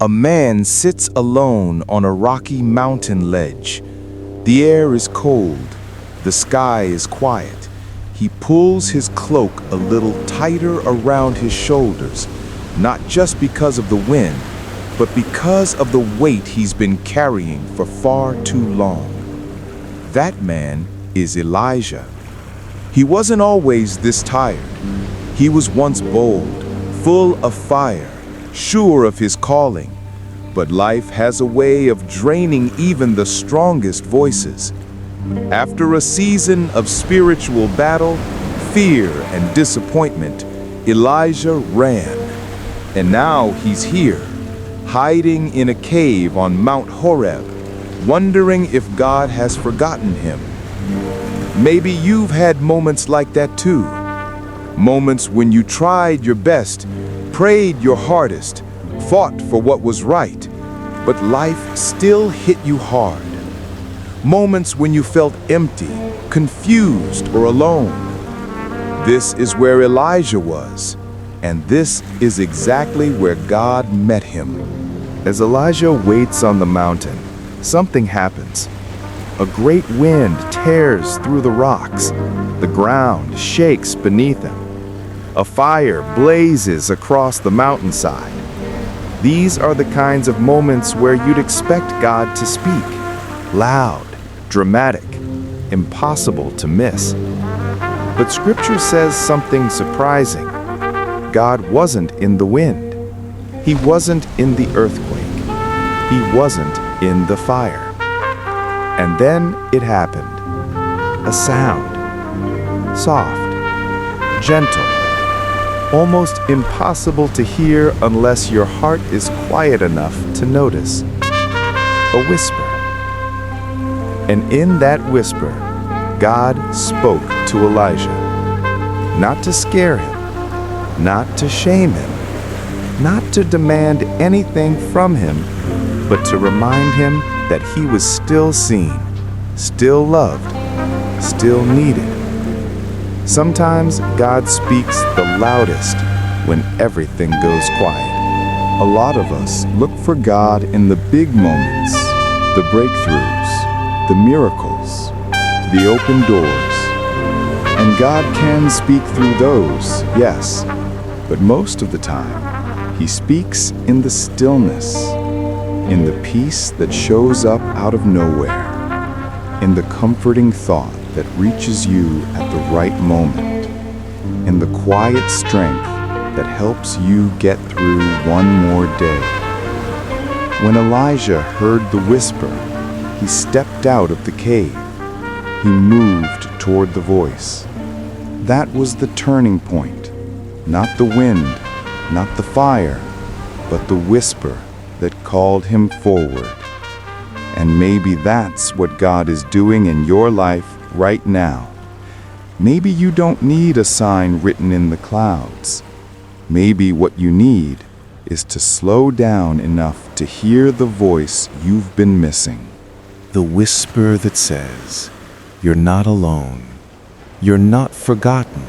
A man sits alone on a rocky mountain ledge. The air is cold. The sky is quiet. He pulls his cloak a little tighter around his shoulders, not just because of the wind, but because of the weight he's been carrying for far too long. That man is Elijah. He wasn't always this tired. He was once bold, full of fire, sure of his calling. But life has a way of draining even the strongest voices. After a season of spiritual battle, fear, and disappointment, Elijah ran. And now he's here, hiding in a cave on Mount Horeb, wondering if God has forgotten him. Maybe you've had moments like that too. Moments when you tried your best, prayed your hardest, fought for what was right, but life still hit you hard. Moments when you felt empty, confused, or alone. This is where Elijah was, and this is exactly where God met him. As Elijah waits on the mountain, something happens. A great wind tears through the rocks. The ground shakes beneath him. A fire blazes across the mountainside. These are the kinds of moments where you'd expect God to speak. Loud, dramatic, impossible to miss. But Scripture says something surprising. God wasn't in the wind. He wasn't in the earthquake. He wasn't in the fire. And then it happened. A sound. Soft, gentle, almost impossible to hear unless your heart is quiet enough to notice. A whisper. And in that whisper, God spoke to Elijah. Not to scare him, not to shame him, not to demand anything from him, but to remind him that he was still seen, still loved, still needed. Sometimes God speaks the loudest when everything goes quiet. A lot of us look for God in the big moments, the breakthroughs, the miracles, the open doors. And God can speak through those, yes, but most of the time, He speaks in the stillness, in the peace that shows up out of nowhere, in the comforting thought that reaches you at the right moment, in the quiet strength that helps you get through one more day. When Elijah heard the whisper, he stepped out of the cave. He moved toward the voice. That was the turning point, not the wind, not the fire, but the whisper that called him forward. And maybe that's what God is doing in your life right now. Maybe you don't need a sign written in the clouds. Maybe what you need is to slow down enough to hear the voice you've been missing. The whisper that says, "You're not alone. You're not forgotten.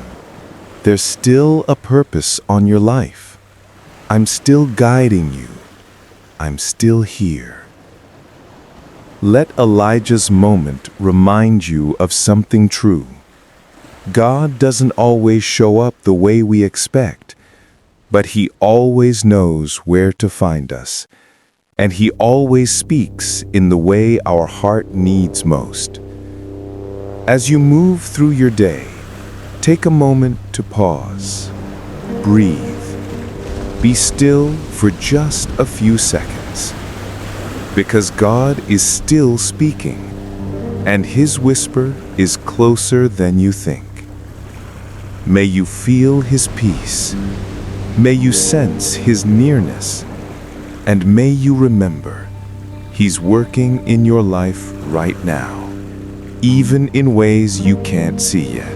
There's still a purpose on your life. I'm still guiding you. I'm still here." Let Elijah's moment remind you of something true. God doesn't always show up the way we expect, but He always knows where to find us, and He always speaks in the way our heart needs most. As you move through your day, take a moment to pause, breathe, be still for just a few seconds. Because God is still speaking, and His whisper is closer than you think. May you feel His peace. May you sense His nearness. And may you remember, He's working in your life right now, even in ways you can't see yet.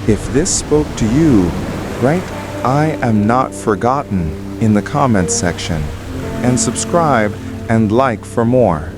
If this spoke to you, write "I am not forgotten" in the comments section, and subscribe and like for more.